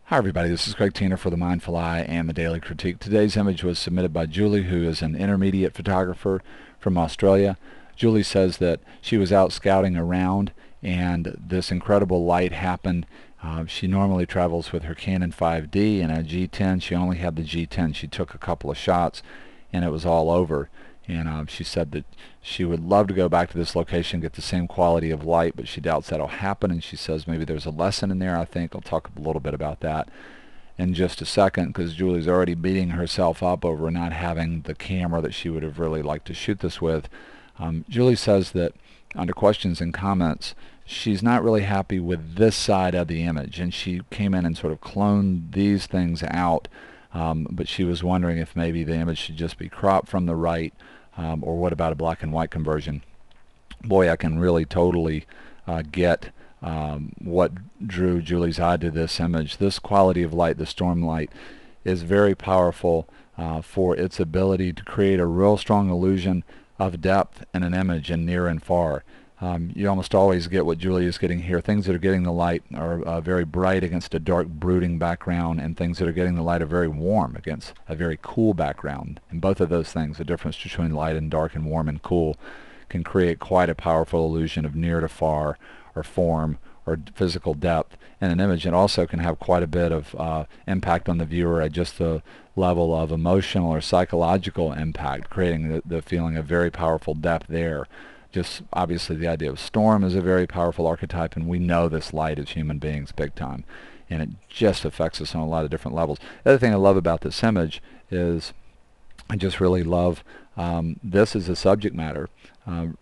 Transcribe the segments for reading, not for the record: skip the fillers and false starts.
Hi everybody, this is Craig Tiener for The Mindful Eye and The Daily Critique. Today's image was submitted by Julie, who is an intermediate photographer from Australia. Julie says that she was out scouting around and this incredible light happened. She normally travels with her Canon 5D and a G10. She only had the G10. She took a couple of shots and it was all over. And she said that she would love to go back to this location and get the same quality of light, but she doubts that'll happen, and she says maybe there's a lesson in there. I think I'll talk a little bit about that in just a second, because Julie's already beating herself up over not having the camera that she would have really liked to shoot this with. Julie says that under questions and comments, she's not really happy with this side of the image, and she came in and sort of cloned these things out, but she was wondering if maybe the image should just be cropped from the right. Or what about a black and white conversion? Boy, I can really totally get what drew Julie's eye to this image. This quality of light, the storm light, is very powerful for its ability to create a real strong illusion of depth in an image in near and far. You almost always get what Julie is getting here. Things that are getting the light are very bright against a dark, brooding background, and things that are getting the light are very warm against a very cool background. And both of those things, the difference between light and dark and warm and cool, can create quite a powerful illusion of near to far, or form, or physical depth in an image. It also can have quite a bit of impact on the viewer at just the level of emotional or psychological impact, creating the feeling of very powerful depth there. Just obviously the idea of storm is a very powerful archetype, and we know this light as human beings big time, and it just affects us on a lot of different levels. The other thing I love about this image is I just really love this as a subject matter.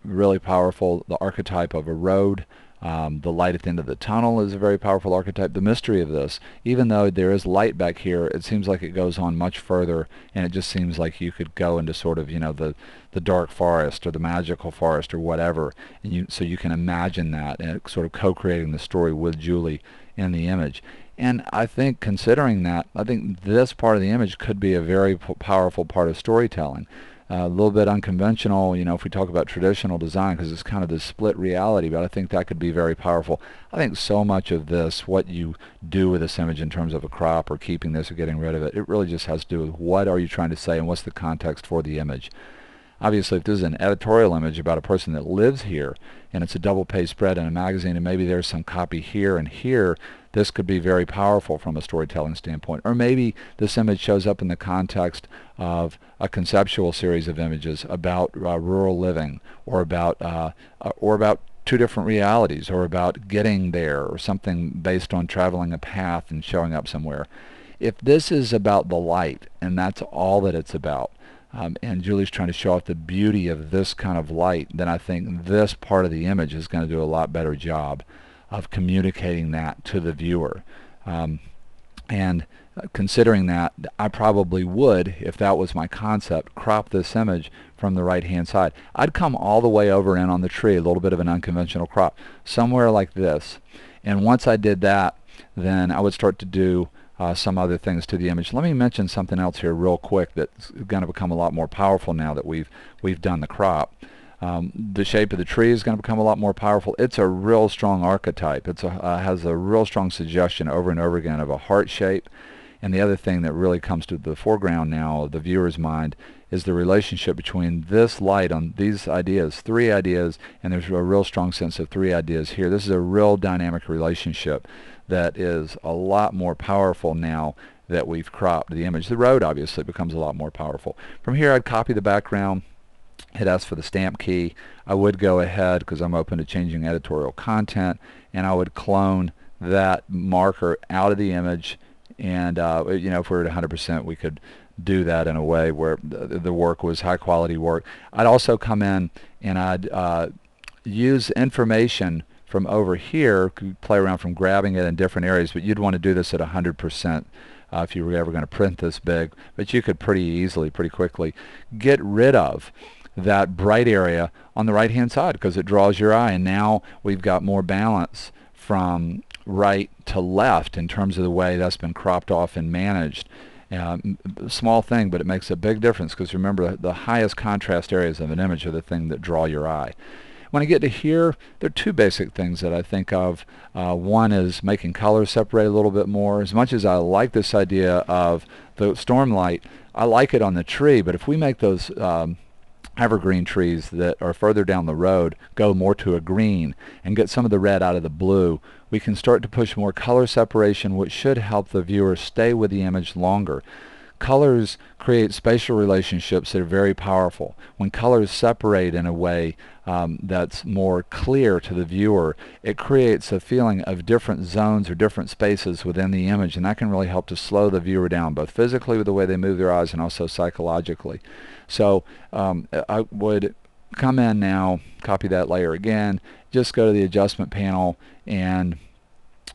Really powerful. The archetype of a road. The light at the end of the tunnel is a very powerful archetype. The mystery of this, even though there is light back here, it seems like it goes on much further, and it just seems like you could go into sort of, the dark forest or the magical forest or whatever, and so you can imagine that and sort of co-creating the story with Julie in the image. And I think, considering that, I think this part of the image could be a very powerful part of storytelling. A little bit unconventional, if we talk about traditional design, because it's kind of this split reality, but I think that could be very powerful. I think so much of this, what you do with this image in terms of a crop or keeping this or getting rid of it, it really just has to do with what are you trying to say and what's the context for the image. Obviously, if this is an editorial image about a person that lives here, and it's a double-page spread in a magazine, and maybe there's some copy here and here, this could be very powerful from a storytelling standpoint. Or maybe this image shows up in the context of a conceptual series of images about rural living, or about two different realities, or about getting there, or something based on traveling a path and showing up somewhere. If this is about the light, and that's all that it's about, and Julie's trying to show off the beauty of this kind of light, then I think this part of the image is going to do a lot better job of communicating that to the viewer. And considering that, I probably would, if that was my concept, crop this image from the right hand side. I'd come all the way over in on the tree, a little bit of an unconventional crop, somewhere like this. And once I did that, then I would start to do some other things to the image. Let me mention something else here real quick that's going to become a lot more powerful now that we've done the crop. The shape of the tree is going to become a lot more powerful. It's a real strong archetype. It has a real strong suggestion over and over again of a heart shape. And the other thing that really comes to the foreground now of the viewer's mind is the relationship between this light on these ideas, three ideas, and there's a real strong sense of three ideas here. This is a real dynamic relationship that is a lot more powerful now that we've cropped the image. The road obviously becomes a lot more powerful. From here, I'd copy the background, hit S for the stamp key. I would go ahead, because I'm open to changing editorial content, and I would clone that marker out of the image. And if we're at 100%, we could do that in a way where the work was high quality work. I'd also come in and I'd use information from over here, could play around from grabbing it in different areas, but you'd want to do this at 100% if you were ever going to print this big. But you could pretty easily, pretty quickly, get rid of that bright area on the right hand side, because it draws your eye, and now we've got more balance from right to left in terms of the way that's been cropped off and managed. Small thing, but it makes a big difference, because remember, the highest contrast areas of an image are the thing that draw your eye. When I get to here, there are two basic things that I think of. One is making colors separate a little bit more. As much as I like this idea of the storm light, I like it on the tree, but if we make those evergreen trees that are further down the road go more to a green and get some of the red out of the blue, we can start to push more color separation, which should help the viewer stay with the image longer. Colors create spatial relationships that are very powerful. When colors separate in a way that's more clear to the viewer, it creates a feeling of different zones or different spaces within the image, and that can really help to slow the viewer down, both physically with the way they move their eyes and also psychologically. So I would come in now, copy that layer again, just go to the adjustment panel, and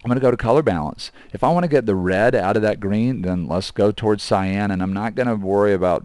I'm going to go to color balance. If I want to get the red out of that green, then let's go towards cyan, and I'm not going to worry about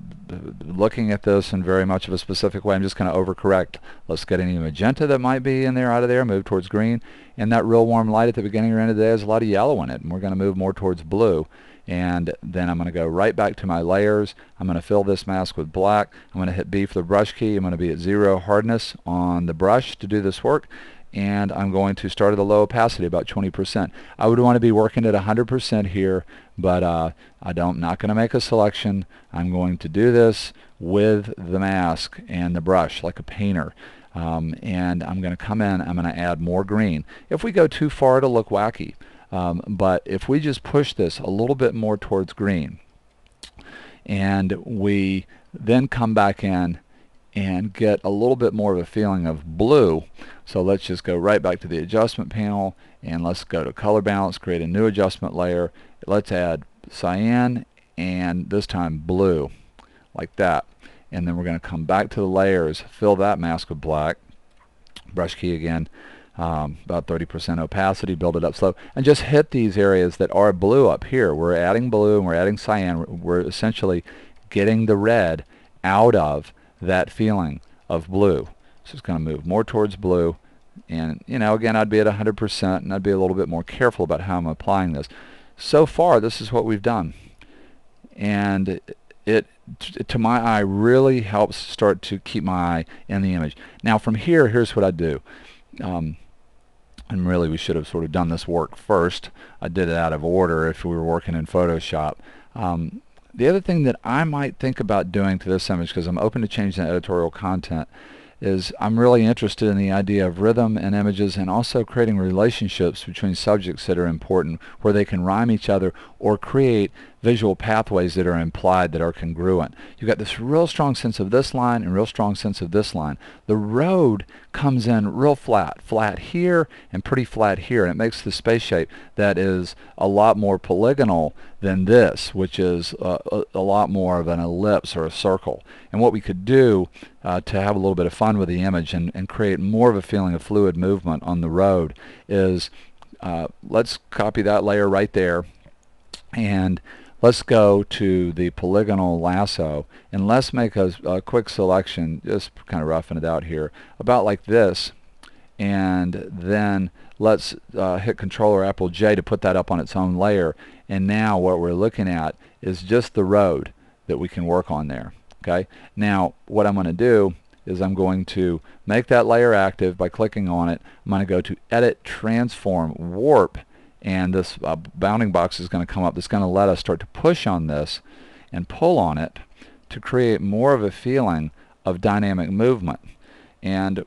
looking at this in very much of a specific way. I'm just going to overcorrect. Let's get any magenta that might be in there out of there, move towards green, and that real warm light at the beginning or end of the day has a lot of yellow in it, and we're going to move more towards blue. And then I'm going to go right back to my layers. I'm going to fill this mask with black. I'm going to hit B for the brush key. I'm going to be at 0 hardness on the brush to do this work. And I'm going to start at a low opacity, about 20%. I would want to be working at 100% here, but I'm not going to make a selection. I'm going to do this with the mask and the brush like a painter. And I'm going to come in, I'm going to add more green. If we go too far, it'll look wacky. But if we just push this a little bit more towards green, and we then come back in and get a little bit more of a feeling of blue. So let's just go right back to the adjustment panel, and let's go to color balance, create a new adjustment layer. Let's add cyan, and this time blue, like that. And then we're going to come back to the layers, fill that mask with black, brush key again, about 30% opacity, build it up slow, and just hit these areas that are blue up here. We're adding blue and we're adding cyan. We're essentially getting the red out of that feeling of blue. So it's going to move more towards blue, and again, I'd be at 100%, and I'd be a little bit more careful about how I'm applying this. So far, this is what we've done, and it to my eye really helps start to keep my eye in the image. Now from here, here's what I do. And really we should have sort of done this work first. I did it out of order if we were working in Photoshop. The other thing that I might think about doing to this image, because I'm open to changing the editorial content, is I'm really interested in the idea of rhythm in images, and also creating relationships between subjects that are important, where they can rhyme each other or create visual pathways that are implied, that are congruent. You've got this real strong sense of this line and real strong sense of this line. The road comes in real flat here and pretty flat here, and it makes the space shape that is a lot more polygonal than this, which is a lot more of an ellipse or a circle. And what we could do to have a little bit of fun with the image and create more of a feeling of fluid movement on the road is, let's copy that layer right there, and let's go to the polygonal lasso, and let's make a quick selection, just kind of roughing it out here, about like this, and then let's hit Control or Apple J to put that up on its own layer. And now what we're looking at is just the road that we can work on there. Okay. Now what I'm going to do is I'm going to make that layer active by clicking on it. I'm going to go to Edit, Transform, Warp, and this bounding box is going to come up. That's going to let us start to push on this and pull on it to create more of a feeling of dynamic movement. And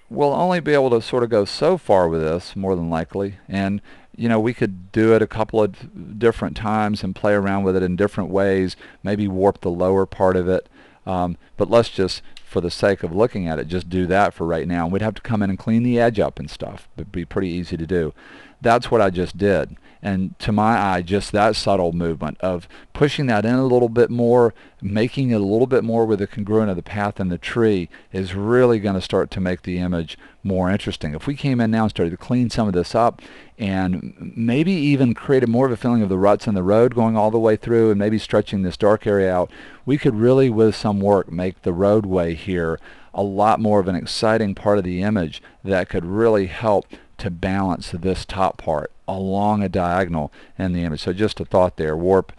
we'll only be able to sort of go so far with this, more than likely, and we could do it a couple of different times and play around with it in different ways, maybe warp the lower part of it, but let's just, for the sake of looking at it, just do that for right now. We'd have to come in and clean the edge up and stuff, but it'd be pretty easy to do. That's what I just did. And to my eye, just that subtle movement of pushing that in a little bit more, making it a little bit more with the congruent of the path and the tree, is really going to start to make the image more interesting. If we came in now and started to clean some of this up, and maybe even created more of a feeling of the ruts in the road going all the way through, and maybe stretching this dark area out, we could really, with some work, make the roadway here a lot more of an exciting part of the image that could really help to balance this top part along a diagonal in the image. So just a thought there. Warp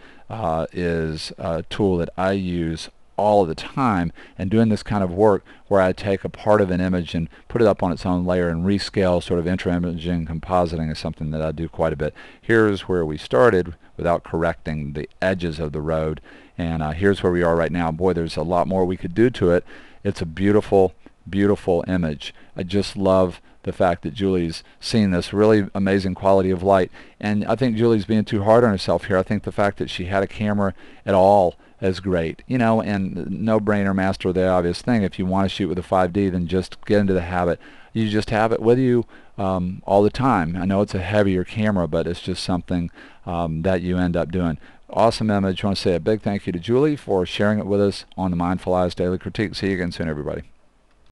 is a tool that I use all of the time, and doing this kind of work where I take a part of an image and put it up on its own layer and rescale. Sort of intra-imaging compositing is something that I do quite a bit. Here's where we started without correcting the edges of the road, and here's where we are right now. Boy, there's a lot more we could do to it. It's a beautiful, beautiful image. I just love the fact that Julie's seen this really amazing quality of light, and I think Julie's being too hard on herself here. I think the fact that she had a camera at all is great, you know, and no-brainer, master of the obvious thing. If you want to shoot with a 5D, then just get into the habit. You just have it with you all the time. I know it's a heavier camera, but it's just something that you end up doing. Awesome image. I want to say a big thank you to Julie for sharing it with us on the Mindful Eyes Daily Critique. See you again soon, everybody.